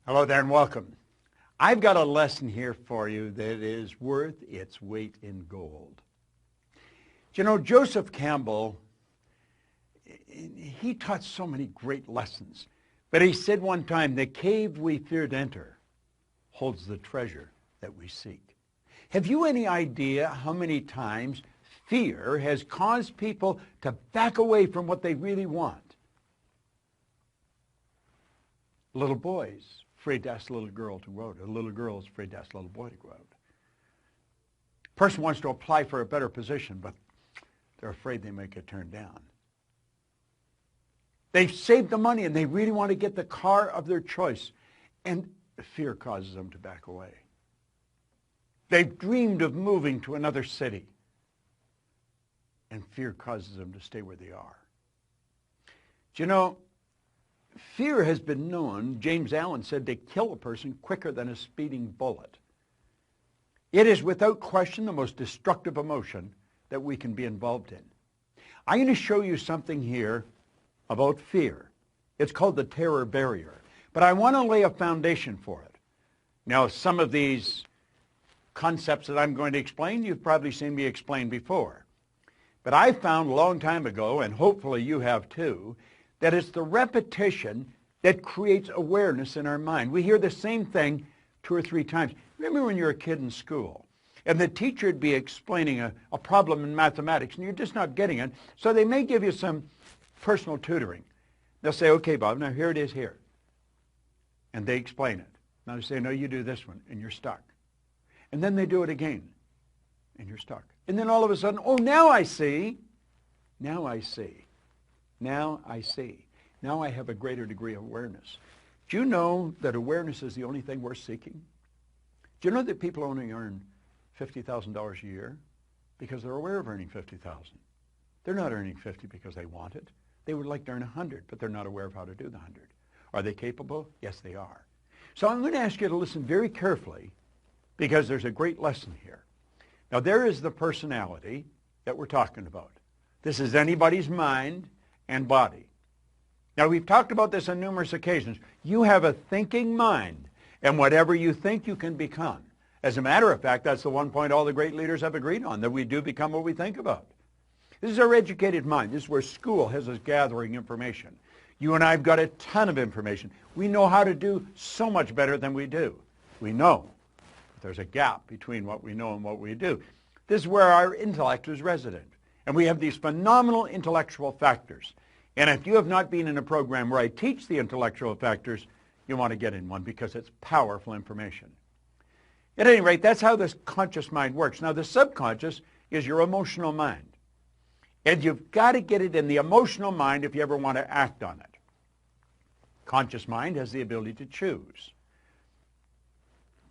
Hello there and welcome. I've got a lesson here for you that is worth its weight in gold. You know, Joseph Campbell, he taught so many great lessons. But he said one time, the cave we fear to enter holds the treasure that we seek. Have you any idea how many times fear has caused people to back away from what they really want? Little boys afraid to ask a little girl to go out. A little girl is afraid to ask a little boy to go out. A person wants to apply for a better position, but they're afraid they might get turned down. They've saved the money and they really want to get the car of their choice, and fear causes them to back away. They've dreamed of moving to another city, and fear causes them to stay where they are. Do you know, fear has been known, James Allen said, to kill a person quicker than a speeding bullet. It is without question the most destructive emotion that we can be involved in. I'm going to show you something here about fear. It's called the terror barrier. But I want to lay a foundation for it. Now, some of these concepts that I'm going to explain, you've probably seen me explain before. But I found a long time ago, and hopefully you have too, that it's the repetition that creates awareness in our mind. We hear the same thing 2 or 3 times. Remember when you were a kid in school, and the teacher would be explaining a problem in mathematics, and you're just not getting it, so they may give you some personal tutoring. They'll say, okay, Bob, now here it is here. And they explain it. Now they say, no, you do this one, and you're stuck. And then they do it again, and you're stuck. And then all of a sudden, oh, now I see. Now I see. Now I see. Now I have a greater degree of awareness. Do you know that awareness is the only thing we're seeking? Do you know that people only earn $50,000 a year because they're aware of earning $50,000? They're not earning 50 because they want it. They would like to earn 100, but they're not aware of how to do the 100. Are they capable? Yes, they are. So I'm going to ask you to listen very carefully because there's a great lesson here. Now, there is the personality that we're talking about. This is anybody's mind and body. Now, we've talked about this on numerous occasions. You have a thinking mind, and whatever you think, you can become. As a matter of fact, that's the one point all the great leaders have agreed on, that we do become what we think about. This is our educated mind. This is where school has us gathering information. You and I have got a ton of information. We know how to do so much better than we do. We know. But there's a gap between what we know and what we do. This is where our intellect is resident. And we have these phenomenal intellectual factors. And if you have not been in a program where I teach the intellectual factors, you want to get in one because it's powerful information. At any rate, that's how this conscious mind works. Now, the subconscious is your emotional mind. And you've got to get it in the emotional mind if you ever want to act on it. Conscious mind has the ability to choose.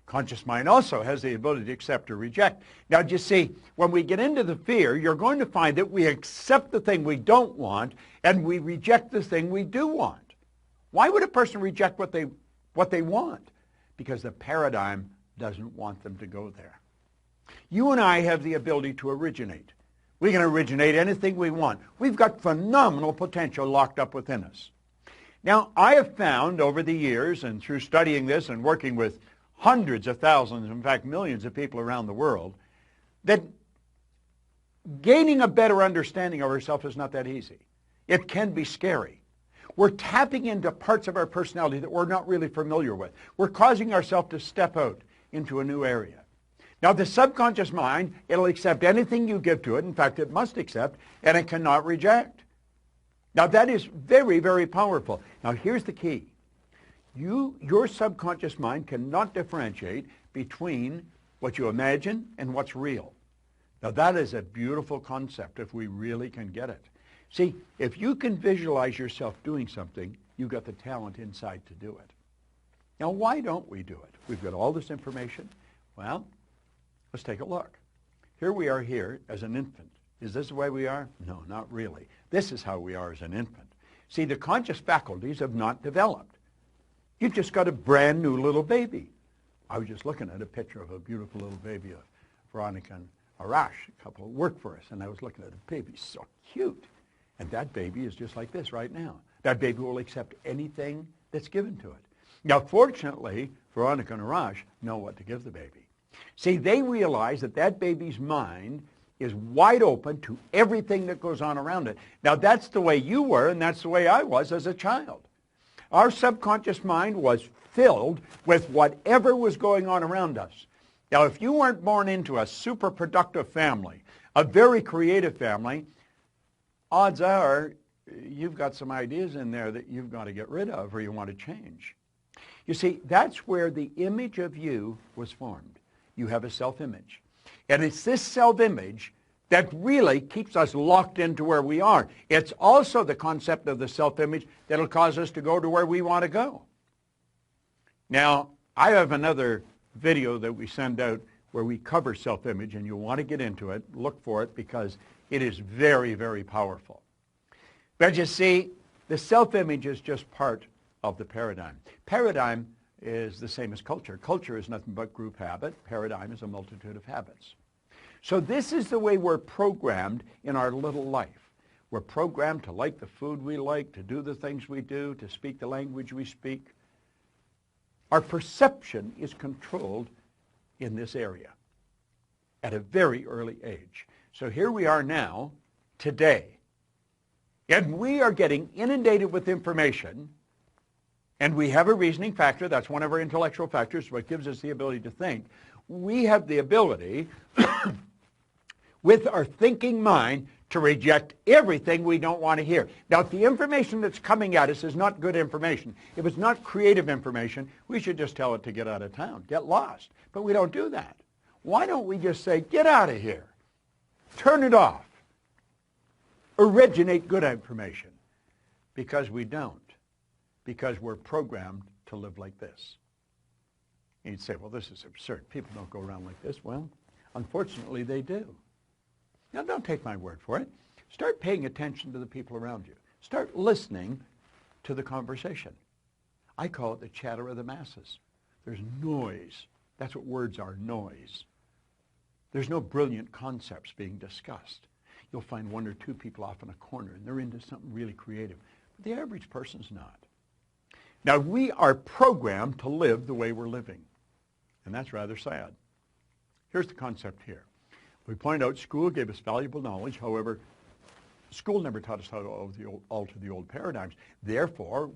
Conscious mind also has the ability to accept or reject. Now, you see, when we get into the fear, you're going to find that we accept the thing we don't want and we reject the thing we do want. Why would a person reject what they want? Because the paradigm doesn't want them to go there. You and I have the ability to originate. We can originate anything we want. We've got phenomenal potential locked up within us. Now, I have found over the years and through studying this and working with hundreds of thousands, in fact millions of people around the world, that gaining a better understanding of ourselves is not that easy. It can be scary. We're tapping into parts of our personality that we're not really familiar with. We're causing ourselves to step out into a new area. Now, the subconscious mind, it'll accept anything you give to it. In fact, it must accept, and it cannot reject. Now, that is very, very powerful. Now, here's the key. Your subconscious mind cannot differentiate between what you imagine and what's real. Now, that is a beautiful concept if we really can get it. See, if you can visualize yourself doing something, you've got the talent inside to do it. Now, why don't we do it? We've got all this information. Well, let's take a look. Here we are here as an infant. Is this the way we are? No, not really. This is how we are as an infant. See, the conscious faculties have not developed. You've just got a brand new little baby. I was just looking at a picture of a beautiful little baby of Veronica and Arash, a couple who work for us, and I was looking at a baby, so cute. And that baby is just like this right now. That baby will accept anything that's given to it. Now, fortunately, Veronica and Arash know what to give the baby. See, they realize that that baby's mind is wide open to everything that goes on around it. Now, that's the way you were, and that's the way I was as a child. Our subconscious mind was filled with whatever was going on around us. Now, if you weren't born into a super productive family, a very creative family, odds are you've got some ideas in there that you've got to get rid of or you want to change. You see, that's where the image of you was formed. You have a self-image. And it's this self-image that really keeps us locked into where we are. It's also the concept of the self-image that'll cause us to go to where we want to go. Now, I have another video that we send out where we cover self-image, and you'll want to get into it. Look for it because it is very, very powerful. But you see, the self-image is just part of the paradigm. Paradigm is the same as culture. Culture is nothing but group habit. Paradigm is a multitude of habits. So this is the way we're programmed in our little life. We're programmed to like the food we like, to do the things we do, to speak the language we speak. Our perception is controlled in this area at a very early age. So here we are now, today, and we are getting inundated with information, and we have a reasoning factor. That's one of our intellectual factors, what gives us the ability to think. We have the ability with our thinking mind to reject everything we don't want to hear. Now, if the information that's coming at us is not good information, if it's not creative information, we should just tell it to get out of town, get lost. But we don't do that. Why don't we just say, get out of here, turn it off, originate good information? Because we don't. Because we're programmed to live like this. And you'd say, well, this is absurd. People don't go around like this. Well, unfortunately, they do. Now, don't take my word for it. Start paying attention to the people around you. Start listening to the conversation. I call it the chatter of the masses. There's noise. That's what words are, noise. There's no brilliant concepts being discussed. You'll find one or two people off in a corner, and they're into something really creative. But the average person's not. Now, we are programmed to live the way we're living, and that's rather sad. Here's the concept here. We point out school gave us valuable knowledge. However, school never taught us how to alter the old paradigms. Therefore,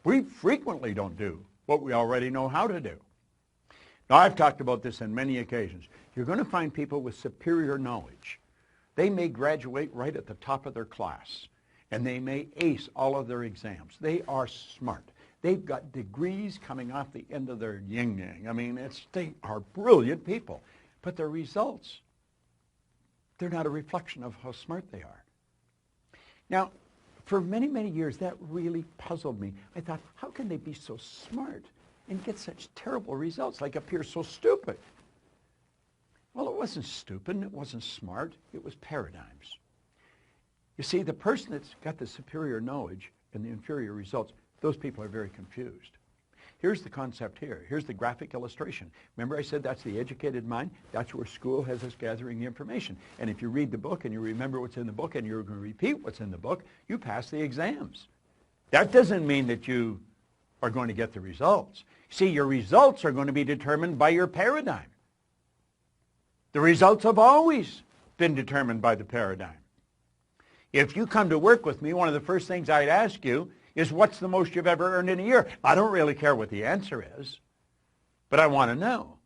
we frequently don't do what we already know how to do. Now, I've talked about this on many occasions. You're going to find people with superior knowledge. They may graduate right at the top of their class, and they may ace all of their exams. They are smart. They've got degrees coming off the end of their yin-yang. I mean, they are brilliant people. But their results, they're not a reflection of how smart they are. Now, for many, many years, that really puzzled me. I thought, how can they be so smart and get such terrible results, like appear so stupid? Well, it wasn't stupid, it wasn't smart, it was paradigms. You see, the person that's got the superior knowledge and the inferior results, those people are very confused. Here's the concept here. Here's the graphic illustration. Remember I said that's the educated mind? That's where school has us gathering the information. And if you read the book and you remember what's in the book and you're going to repeat what's in the book, you pass the exams. That doesn't mean that you are going to get the results. See, your results are going to be determined by your paradigm. The results have always been determined by the paradigm. If you come to work with me, one of the first things I'd ask you is, what's the most you've ever earned in a year? I don't really care what the answer is, but I want to know,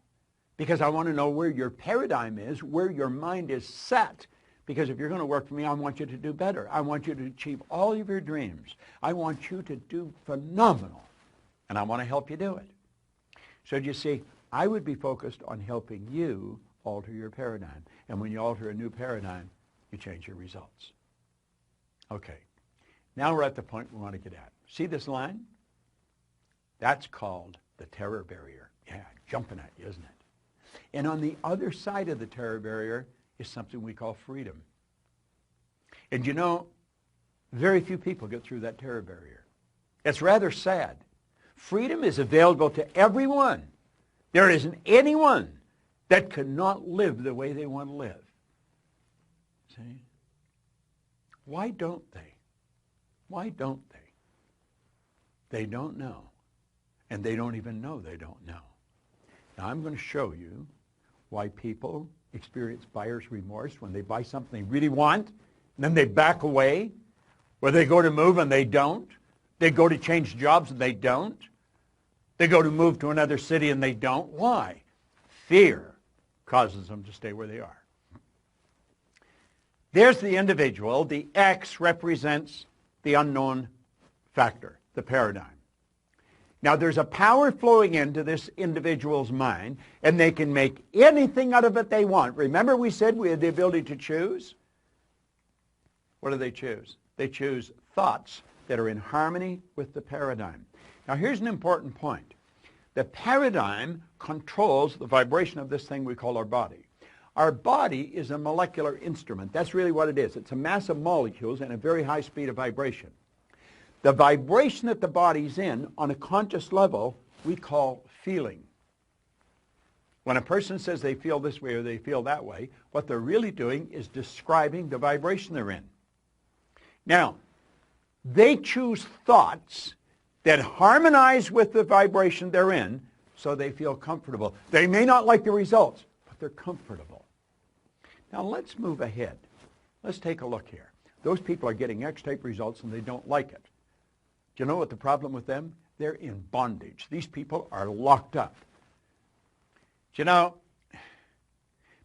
because I want to know where your paradigm is, where your mind is set, because if you're going to work for me, I want you to do better. I want you to achieve all of your dreams. I want you to do phenomenal, and I want to help you do it. So you see, I would be focused on helping you alter your paradigm, and when you alter a new paradigm, you change your results. Okay. Now we're at the point we want to get at. See this line? That's called the terror barrier. Yeah, jumping at you, isn't it? And on the other side of the terror barrier is something we call freedom. And you know, very few people get through that terror barrier. It's rather sad. Freedom is available to everyone. There isn't anyone that cannot live the way they want to live. See? Why don't they? Why don't they? They don't know. And they don't even know they don't know. Now I'm going to show you why people experience buyer's remorse when they buy something they really want, and then they back away, or they go to move and they don't. They go to change jobs and they don't. They go to move to another city and they don't. Why? Fear causes them to stay where they are. There's the individual. The X represents the unknown factor, the paradigm. Now, there's a power flowing into this individual's mind, and they can make anything out of it they want. Remember we said we had the ability to choose? What do they choose? They choose thoughts that are in harmony with the paradigm. Now, here's an important point. The paradigm controls the vibration of this thing we call our body. Our body is a molecular instrument. That's really what it is. It's a mass of molecules and a very high speed of vibration. The vibration that the body's in on a conscious level we call feeling. When a person says they feel this way or they feel that way, what they're really doing is describing the vibration they're in. Now, they choose thoughts that harmonize with the vibration they're in so they feel comfortable. They may not like the results, but they're comfortable. Now let's move ahead. Let's take a look here. Those people are getting X-type results and they don't like it. Do you know what the problem with them? They're in bondage. These people are locked up. Do you know,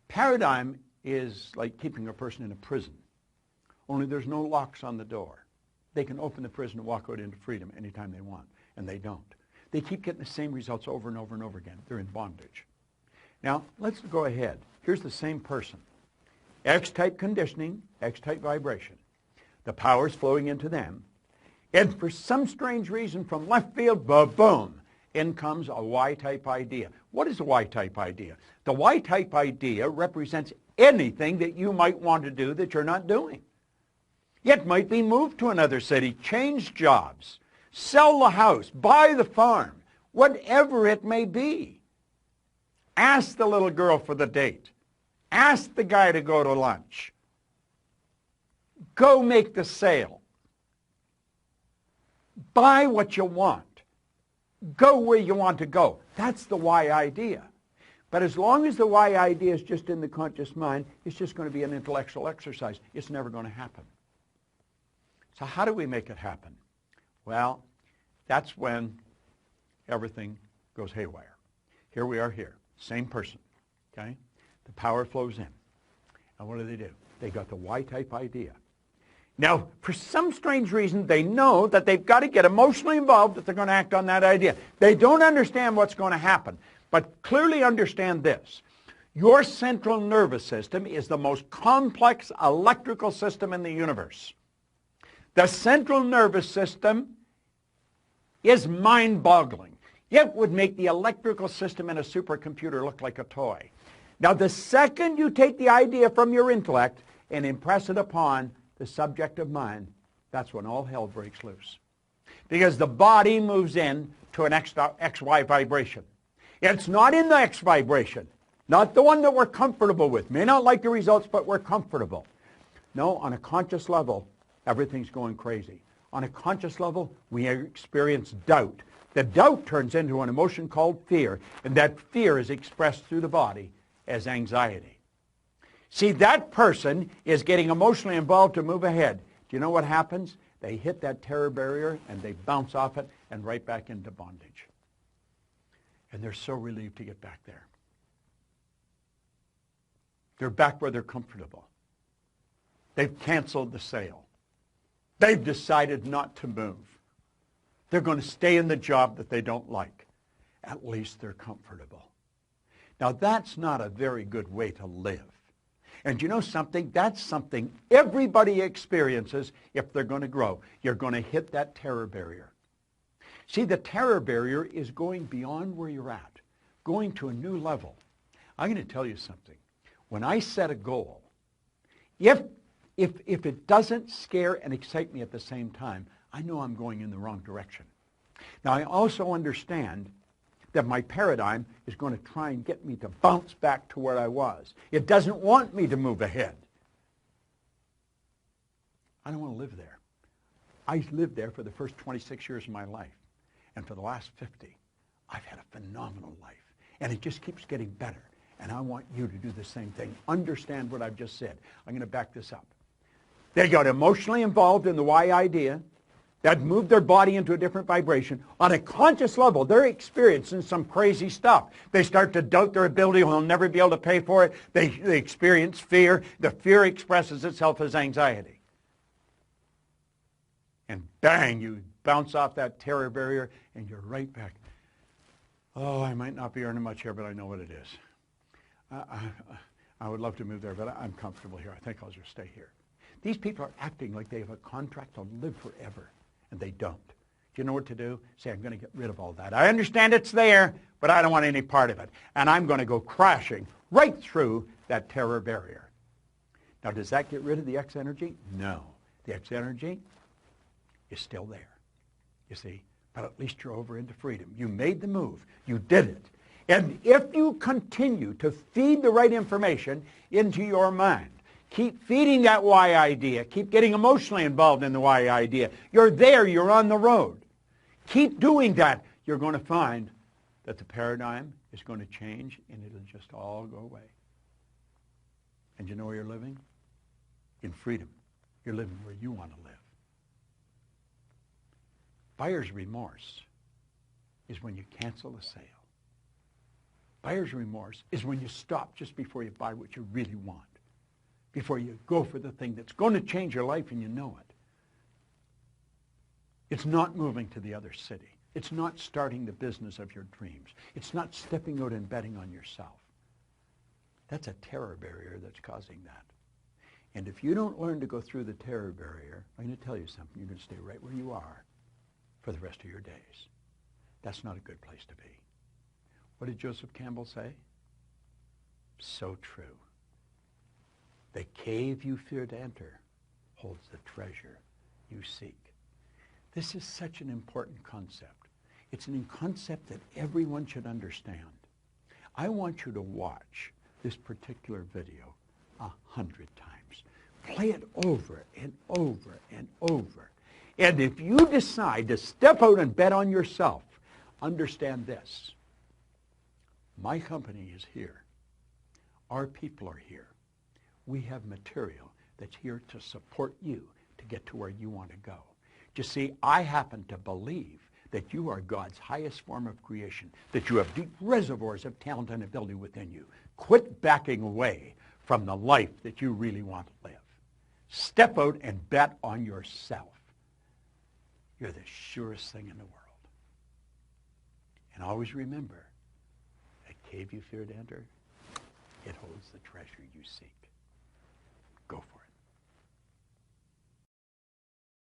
paradigm is like keeping a person in a prison, only there's no locks on the door. They can open the prison and walk out into freedom anytime they want, and they don't. They keep getting the same results over and over and over again. They're in bondage. Now, let's go ahead. Here's the same person. X-type conditioning, X-type vibration. The power's flowing into them. And for some strange reason from left field, boom, in comes a Y-type idea. What is a Y-type idea? The Y-type idea represents anything that you might want to do that you're not doing. It might be move to another city, change jobs, sell the house, buy the farm, whatever it may be. Ask the little girl for the date. Ask the guy to go to lunch. Go make the sale. Buy what you want. Go where you want to go. That's the Y idea. But as long as the Y idea is just in the conscious mind, it's just going to be an intellectual exercise. It's never going to happen. So how do we make it happen? Well, that's when everything goes haywire. Here we are here, same person, okay? The power flows in. And what do? They got the Y-type idea. Now, for some strange reason, they know that they've got to get emotionally involved if they're going to act on that idea. They don't understand what's going to happen, but clearly understand this. Your central nervous system is the most complex electrical system in the universe. The central nervous system is mind-boggling. It would make the electrical system in a supercomputer look like a toy. Now, the second you take the idea from your intellect and impress it upon the subjective mind, that's when all hell breaks loose. Because the body moves in to an XY vibration. It's not in the X vibration, not the one that we're comfortable with. May not like the results, but we're comfortable. No, on a conscious level, everything's going crazy. On a conscious level, we experience doubt. The doubt turns into an emotion called fear, and that fear is expressed through the body as anxiety. See, that person is getting emotionally involved to move ahead. Do you know what happens? They hit that terror barrier, and they bounce off it and right back into bondage. And they're so relieved to get back there. They're back where they're comfortable. They've canceled the sale. They've decided not to move. They're going to stay in the job that they don't like. At least they're comfortable. Now, that's not a very good way to live. And you know something? That's something everybody experiences if they're going to grow. You're going to hit that terror barrier. See, the terror barrier is going beyond where you're at, going to a new level. I'm going to tell you something. When I set a goal, if it doesn't scare and excite me at the same time, I know I'm going in the wrong direction. Now, I also understand that my paradigm is going to try and get me to bounce back to where I was. It doesn't want me to move ahead. I don't want to live there. I lived there for the first 26 years of my life, and for the last 50. I've had a phenomenal life. And it just keeps getting better. And I want you to do the same thing. Understand what I've just said. I'm going to back this up. They got emotionally involved in the why idea. That moved their body into a different vibration. On a conscious level, they're experiencing some crazy stuff. They start to doubt their ability. They'll never be able to pay for it. They experience fear. The fear expresses itself as anxiety. And bang, you bounce off that terror barrier, and you're right back. Oh, I might not be earning much here, but I know what it is. I would love to move there, but I'm comfortable here. I think I'll just stay here. These people are acting like they have a contract to live forever, and they don't. Do you know what to do? Say, I'm going to get rid of all that. I understand it's there, but I don't want any part of it. And I'm going to go crashing right through that terror barrier. Now, does that get rid of the X energy? No. The X energy is still there, you see. But at least you're over into freedom. You made the move. You did it. And if you continue to feed the right information into your mind, keep feeding that why idea, keep getting emotionally involved in the why idea, you're there, you're on the road. Keep doing that. You're going to find that the paradigm is going to change and it'll just all go away. And you know where you're living? In freedom. You're living where you want to live. Buyer's remorse is when you cancel a sale. Buyer's remorse is when you stop just before you buy what you really want, before you go for the thing that's going to change your life and you know it. It's not moving to the other city. It's not starting the business of your dreams. It's not stepping out and betting on yourself. That's a terror barrier that's causing that. And if you don't learn to go through the terror barrier, I'm going to tell you something. You're going to stay right where you are for the rest of your days. That's not a good place to be. What did Joseph Campbell say? So true. The cave you fear to enter holds the treasure you seek. This is such an important concept. It's a concept that everyone should understand. I want you to watch this particular video 100 times. Play it over and over and over. And if you decide to step out and bet on yourself, understand this. My company is here. Our people are here. We have material that's here to support you to get to where you want to go. You see, I happen to believe that you are God's highest form of creation, that you have deep reservoirs of talent and ability within you. Quit backing away from the life that you really want to live. Step out and bet on yourself. You're the surest thing in the world. And always remember, that cave you fear to enter, it holds the treasure you seek.